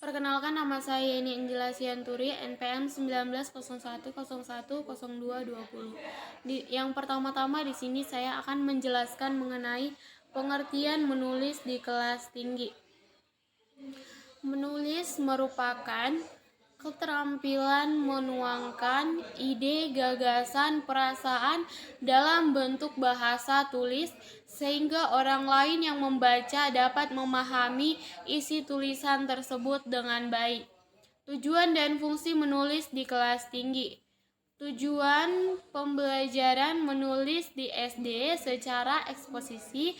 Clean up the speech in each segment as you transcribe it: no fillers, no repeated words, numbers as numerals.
Perkenalkan, nama saya Yeni Anjela Sianturi, NPM 1901010220. Yang pertama-tama di sini saya akan menjelaskan mengenai pengertian menulis di kelas tinggi. Menulis merupakan keterampilan menuangkan ide, gagasan, perasaan dalam bentuk bahasa tulis sehingga orang lain yang membaca dapat memahami isi tulisan tersebut dengan baik. Tujuan dan fungsi menulis di kelas tinggi. Tujuan pembelajaran menulis di SD secara eksposisi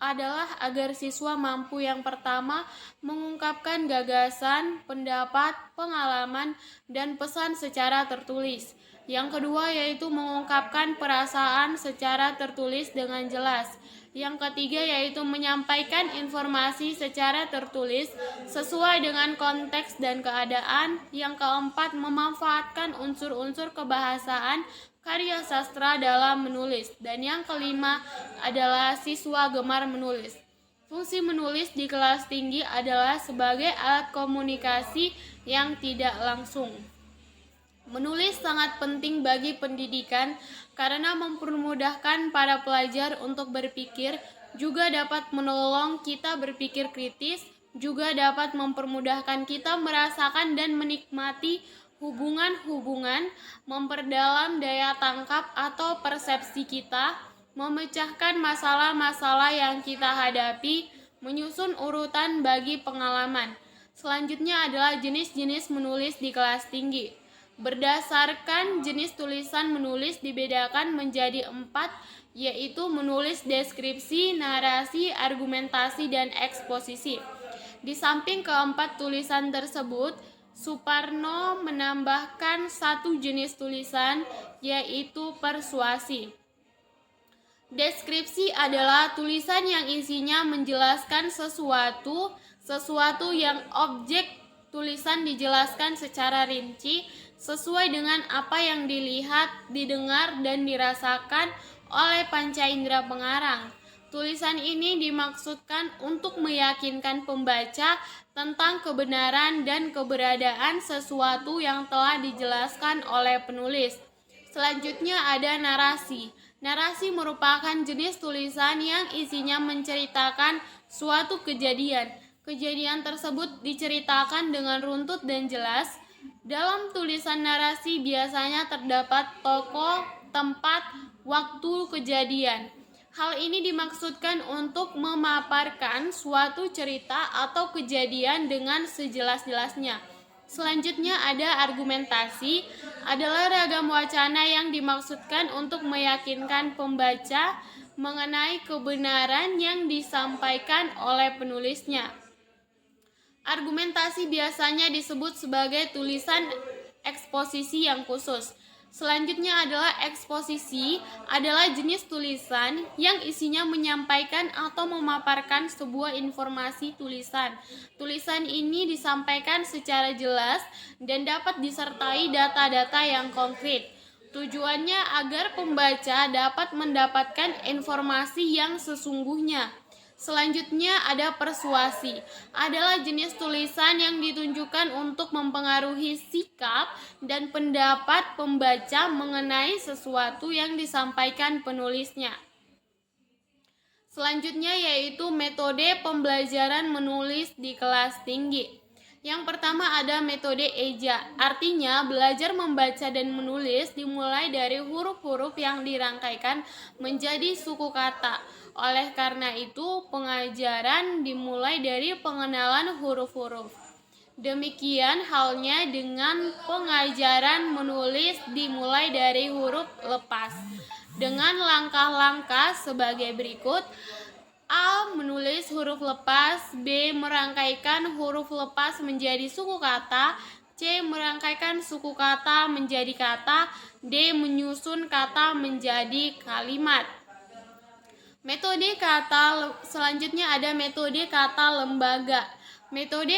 adalah agar siswa mampu yang pertama mengungkapkan gagasan, pendapat, pengalaman, dan pesan secara tertulis. Yang kedua yaitu mengungkapkan perasaan secara tertulis dengan jelas. Yang ketiga yaitu menyampaikan informasi secara tertulis sesuai dengan konteks dan keadaan. Yang keempat, memanfaatkan unsur-unsur kebahasaan karya sastra dalam menulis. Dan yang kelima adalah siswa gemar menulis. Fungsi menulis di kelas tinggi adalah sebagai alat komunikasi yang tidak langsung. Menulis sangat penting bagi pendidikan karena mempermudahkan para pelajar untuk berpikir, juga dapat menolong kita berpikir kritis, juga dapat mempermudahkan kita merasakan dan menikmati hubungan-hubungan, memperdalam daya tangkap atau persepsi kita, memecahkan masalah-masalah yang kita hadapi, menyusun urutan bagi pengalaman. Selanjutnya adalah jenis-jenis menulis di kelas tinggi. Berdasarkan jenis tulisan menulis dibedakan menjadi 4, yaitu menulis deskripsi, narasi, argumentasi, dan eksposisi. Di samping keempat tulisan tersebut, Suparno menambahkan satu jenis tulisan, yaitu persuasi. Deskripsi adalah tulisan yang isinya menjelaskan sesuatu yang objek tulisan dijelaskan secara rinci sesuai dengan apa yang dilihat, didengar, dan dirasakan oleh panca indera pengarang. Tulisan ini dimaksudkan untuk meyakinkan pembaca tentang kebenaran dan keberadaan sesuatu yang telah dijelaskan oleh penulis. Selanjutnya ada narasi. Narasi merupakan jenis tulisan yang isinya menceritakan suatu kejadian. Kejadian tersebut diceritakan dengan runtut dan jelas. Dalam tulisan narasi biasanya terdapat tokoh, tempat, waktu kejadian. Hal ini dimaksudkan untuk memaparkan suatu cerita atau kejadian dengan sejelas-jelasnya. Selanjutnya ada argumentasi, adalah ragam wacana yang dimaksudkan untuk meyakinkan pembaca mengenai kebenaran yang disampaikan oleh penulisnya. Argumentasi biasanya disebut sebagai tulisan eksposisi yang khusus. Selanjutnya adalah eksposisi, adalah jenis tulisan yang isinya menyampaikan atau memaparkan sebuah informasi tulisan. Tulisan ini disampaikan secara jelas dan dapat disertai data-data yang konkret. Tujuannya agar pembaca dapat mendapatkan informasi yang sesungguhnya. Selanjutnya ada persuasi, adalah jenis tulisan yang ditunjukkan untuk mempengaruhi sikap dan pendapat pembaca mengenai sesuatu yang disampaikan penulisnya. Selanjutnya yaitu metode pembelajaran menulis di kelas tinggi. Yang pertama ada metode eja, artinya belajar membaca dan menulis dimulai dari huruf-huruf yang dirangkaikan menjadi suku kata. Oleh karena itu, pengajaran dimulai dari pengenalan huruf-huruf. Demikian halnya dengan pengajaran menulis dimulai dari huruf lepas. Dengan langkah-langkah sebagai berikut: A. Menulis huruf lepas. B. Merangkaikan huruf lepas menjadi suku kata. C. Merangkaikan suku kata menjadi kata. D. Menyusun kata menjadi kalimat. Metode kata selanjutnya ada metode kata lembaga. Metode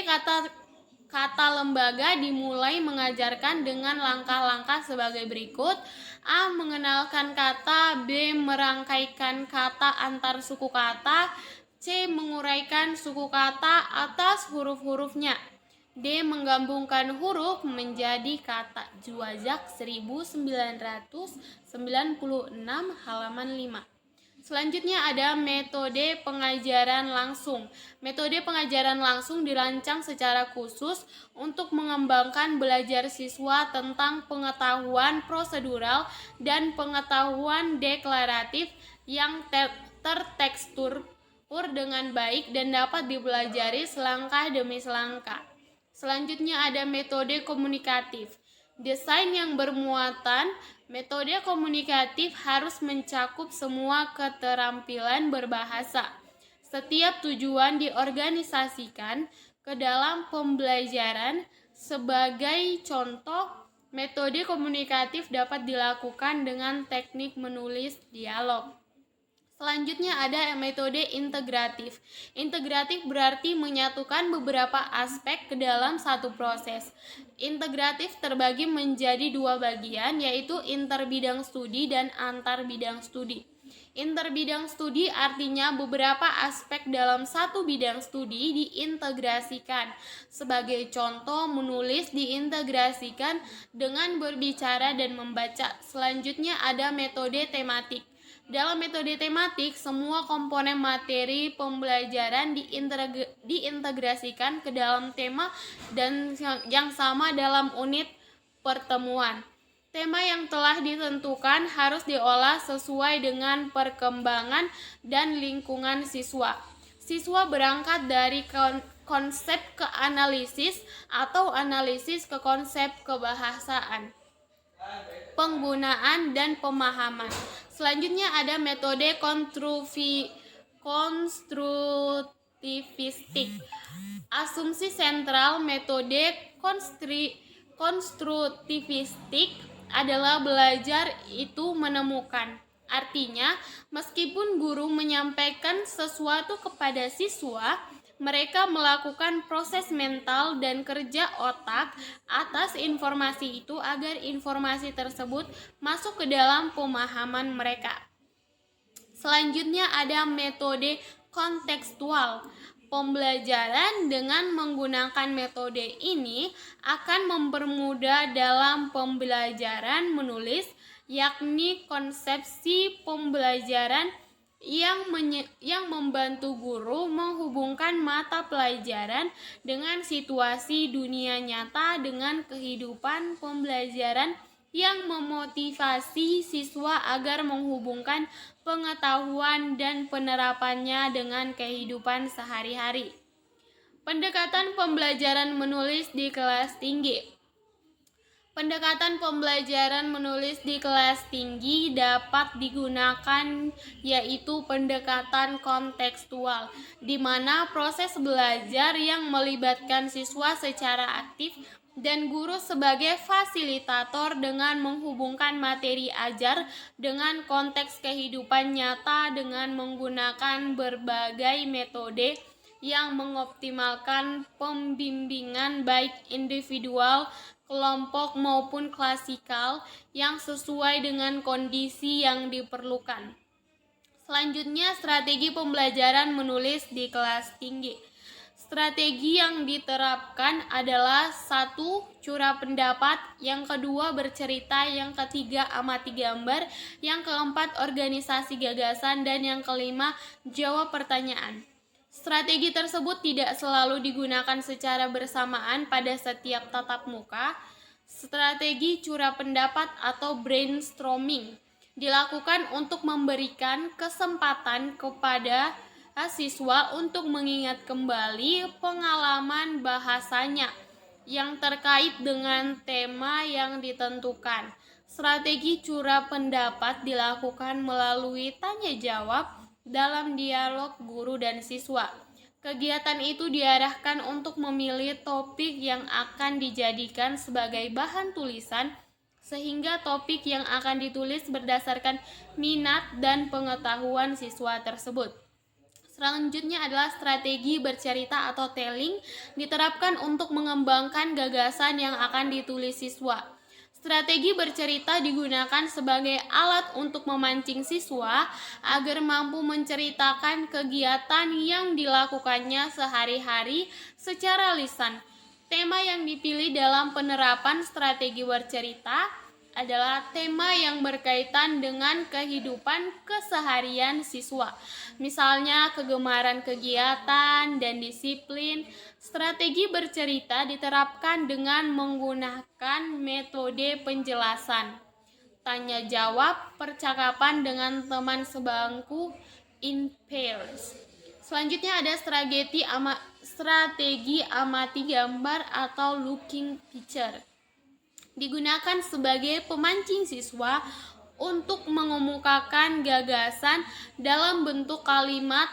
kata lembaga dimulai mengajarkan dengan langkah-langkah sebagai berikut: A. Mengenalkan kata. B. Merangkaikan kata antar suku kata. C. Menguraikan suku kata atas huruf-hurufnya. D. Menggabungkan huruf menjadi kata. Juwazak 1996 halaman 5. Selanjutnya ada metode pengajaran langsung. Metode pengajaran langsung dirancang secara khusus untuk mengembangkan belajar siswa tentang pengetahuan prosedural dan pengetahuan deklaratif yang tertekstur dengan baik dan dapat dipelajari selangkah demi selangkah. Selanjutnya ada metode komunikatif. Desain yang bermuatan metode komunikatif harus mencakup semua keterampilan berbahasa. Setiap tujuan diorganisasikan ke dalam pembelajaran. Sebagai contoh, metode komunikatif dapat dilakukan dengan teknik menulis dialog. Selanjutnya ada metode integratif. Integratif berarti menyatukan beberapa aspek ke dalam satu proses. Integratif terbagi menjadi dua bagian, yaitu interbidang studi dan antar bidang studi. Interbidang studi artinya beberapa aspek dalam satu bidang studi diintegrasikan. Sebagai contoh, menulis diintegrasikan dengan berbicara dan membaca. Selanjutnya ada metode tematik. Dalam metode tematik, semua komponen materi pembelajaran diintegrasikan ke dalam tema dan yang sama dalam unit pertemuan. Tema yang telah ditentukan harus diolah sesuai dengan perkembangan dan lingkungan siswa. Siswa berangkat dari konsep ke analisis atau analisis ke konsep kebahasaan, penggunaan, dan pemahaman. Selanjutnya ada metode konstruktivistik. Asumsi sentral metode konstruktivistik adalah belajar itu menemukan. Artinya, meskipun guru menyampaikan sesuatu kepada siswa, mereka melakukan proses mental dan kerja otak atas informasi itu agar informasi tersebut masuk ke dalam pemahaman mereka. Selanjutnya ada metode kontekstual. Pembelajaran dengan menggunakan metode ini akan mempermudah dalam pembelajaran menulis, yakni konsepsi pembelajaran yang membantu guru menghubungkan mata pelajaran dengan situasi dunia nyata dengan kehidupan pembelajaran, yang memotivasi siswa agar menghubungkan pengetahuan dan penerapannya dengan kehidupan sehari-hari. Pendekatan pembelajaran menulis di kelas tinggi. Pendekatan pembelajaran menulis di kelas tinggi dapat digunakan, yaitu pendekatan kontekstual, di mana proses belajar yang melibatkan siswa secara aktif dan guru sebagai fasilitator dengan menghubungkan materi ajar dengan konteks kehidupan nyata dengan menggunakan berbagai metode yang mengoptimalkan pembimbingan baik individual, kelompok maupun klasikal yang sesuai dengan kondisi yang diperlukan. Selanjutnya, strategi pembelajaran menulis di kelas tinggi. Strategi yang diterapkan adalah 1. Curah pendapat, yang kedua bercerita, yang ketiga amati gambar, yang keempat organisasi gagasan, dan yang kelima jawab pertanyaan. Strategi tersebut tidak selalu digunakan secara bersamaan pada setiap tatap muka. Strategi curah pendapat atau brainstorming dilakukan untuk memberikan kesempatan kepada siswa untuk mengingat kembali pengalaman bahasanya yang terkait dengan tema yang ditentukan. Strategi curah pendapat dilakukan melalui tanya jawab dalam dialog guru dan siswa. Kegiatan itu diarahkan untuk memilih topik yang akan dijadikan sebagai bahan tulisan, sehingga topik yang akan ditulis berdasarkan minat dan pengetahuan siswa tersebut. Selanjutnya adalah strategi bercerita atau telling, diterapkan untuk mengembangkan gagasan yang akan ditulis siswa. Strategi bercerita digunakan sebagai alat untuk memancing siswa agar mampu menceritakan kegiatan yang dilakukannya sehari-hari secara lisan. Tema yang dipilih dalam penerapan strategi bercerita adalah tema yang berkaitan dengan kehidupan keseharian siswa. Misalnya kegemaran kegiatan dan disiplin. Strategi bercerita diterapkan dengan menggunakan metode penjelasan, tanya jawab, percakapan dengan teman sebangku in pairs. Selanjutnya ada strategi amati gambar atau looking picture. Digunakan sebagai pemancing siswa untuk mengemukakan gagasan dalam bentuk kalimat.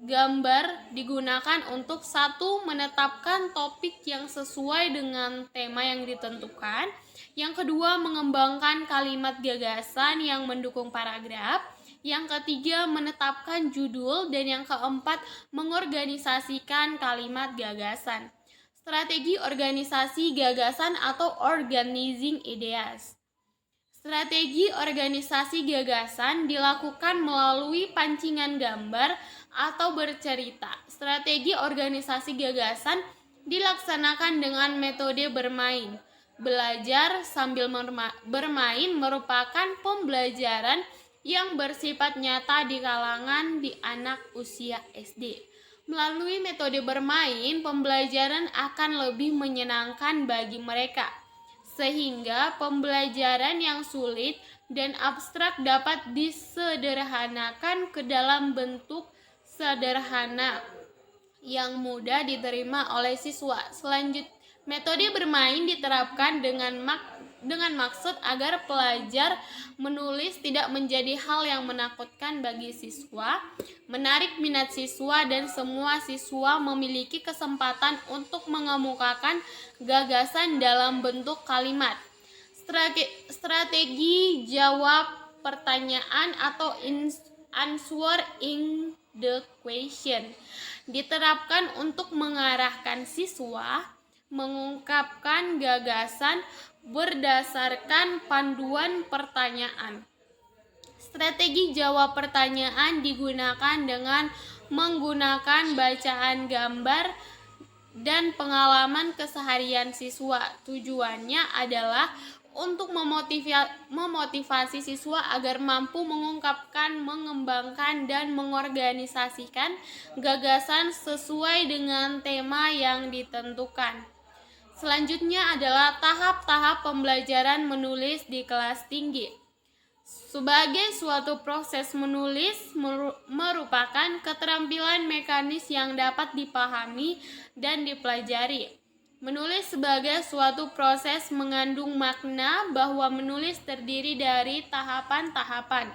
Gambar digunakan untuk satu, menetapkan topik yang sesuai dengan tema yang ditentukan. Yang kedua, mengembangkan kalimat gagasan yang mendukung paragraf. Yang ketiga, menetapkan judul. Dan yang keempat, mengorganisasikan kalimat gagasan. Strategi organisasi gagasan atau organizing ideas. Strategi organisasi gagasan dilakukan melalui pancingan gambar atau bercerita. Strategi organisasi gagasan dilaksanakan dengan metode bermain. Belajar sambil bermain merupakan pembelajaran yang bersifat nyata di kalangan di anak usia SD. Melalui metode bermain, pembelajaran akan lebih menyenangkan bagi mereka, sehingga pembelajaran yang sulit dan abstrak dapat disederhanakan ke dalam bentuk sederhana yang mudah diterima oleh siswa. Selanjutnya, metode bermain diterapkan dengan maksud agar pelajar menulis tidak menjadi hal yang menakutkan bagi siswa, menarik minat siswa, dan semua siswa memiliki kesempatan untuk mengemukakan gagasan dalam bentuk kalimat. Strategi jawab pertanyaan atau answer in the question diterapkan untuk mengarahkan siswa mengungkapkan gagasan berdasarkan panduan pertanyaan. Strategi jawab pertanyaan digunakan dengan menggunakan bacaan gambar dan pengalaman keseharian siswa. Tujuannya adalah untuk memotivasi siswa agar mampu mengungkapkan, mengembangkan, dan mengorganisasikan gagasan sesuai dengan tema yang ditentukan. Selanjutnya adalah tahap-tahap pembelajaran menulis di kelas tinggi. Sebagai suatu proses, menulis merupakan keterampilan mekanis yang dapat dipahami dan dipelajari. Menulis sebagai suatu proses mengandung makna bahwa menulis terdiri dari tahapan-tahapan.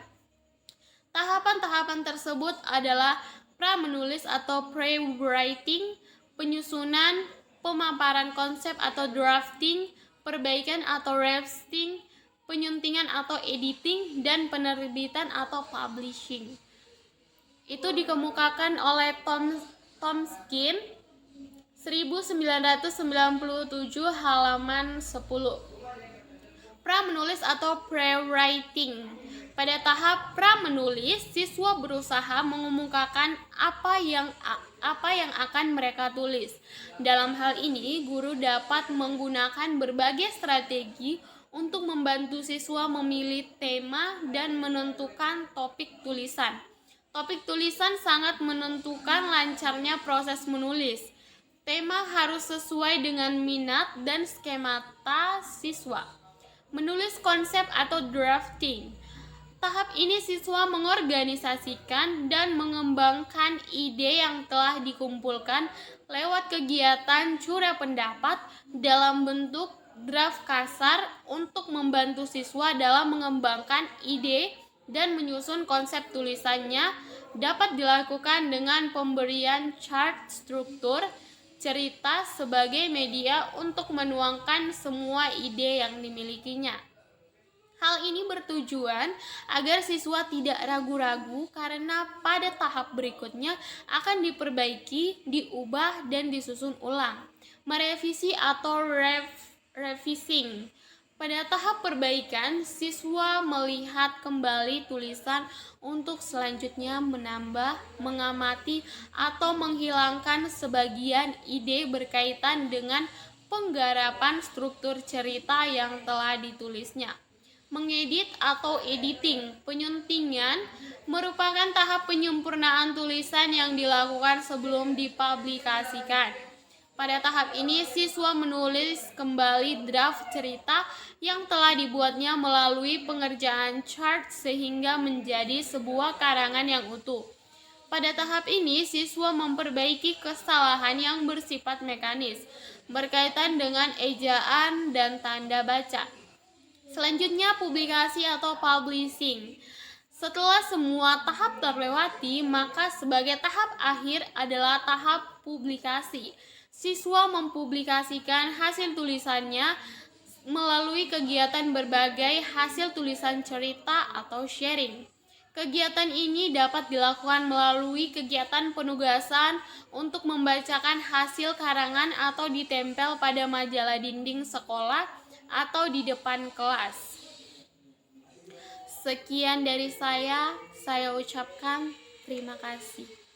Tahapan-tahapan tersebut adalah pra-menulis atau pre-writing, penyusunan, pemaparan konsep atau drafting, perbaikan atau drafting, penyuntingan atau editing, dan penerbitan atau publishing. Itu dikemukakan oleh Tomkins 1997 halaman 10. Pra-menulis atau pre-writing. Pada tahap pra-menulis, siswa berusaha mengemukakan apa yang akan mereka tulis. Dalam hal ini, guru dapat menggunakan berbagai strategi untuk membantu siswa memilih tema dan menentukan topik tulisan. Topik tulisan sangat menentukan lancarnya proses menulis. Tema harus sesuai dengan minat dan skemata siswa. Menulis konsep atau drafting. Tahap ini siswa mengorganisasikan dan mengembangkan ide yang telah dikumpulkan lewat kegiatan curah pendapat dalam bentuk draft kasar untuk membantu siswa dalam mengembangkan ide dan menyusun konsep tulisannya. Dapat dilakukan dengan pemberian chart struktur cerita sebagai media untuk menuangkan semua ide yang dimilikinya. Hal ini bertujuan agar siswa tidak ragu-ragu karena pada tahap berikutnya akan diperbaiki, diubah, dan disusun ulang. Merevisi atau revising. Pada tahap perbaikan, siswa melihat kembali tulisan untuk selanjutnya menambah, mengamati, atau menghilangkan sebagian ide berkaitan dengan penggarapan struktur cerita yang telah ditulisnya. Mengedit atau editing, penyuntingan merupakan tahap penyempurnaan tulisan yang dilakukan sebelum dipublikasikan. Pada tahap ini, siswa menulis kembali draft cerita yang telah dibuatnya melalui pengerjaan chart sehingga menjadi sebuah karangan yang utuh. Pada tahap ini, siswa memperbaiki kesalahan yang bersifat mekanis, berkaitan dengan ejaan dan tanda baca. Selanjutnya, publikasi atau publishing. Setelah semua tahap terlewati, maka sebagai tahap akhir adalah tahap publikasi. Siswa mempublikasikan hasil tulisannya melalui kegiatan berbagai hasil tulisan cerita atau sharing. Kegiatan ini dapat dilakukan melalui kegiatan penugasan untuk membacakan hasil karangan atau ditempel pada majalah dinding sekolah atau di depan kelas. Sekian dari saya ucapkan terima kasih.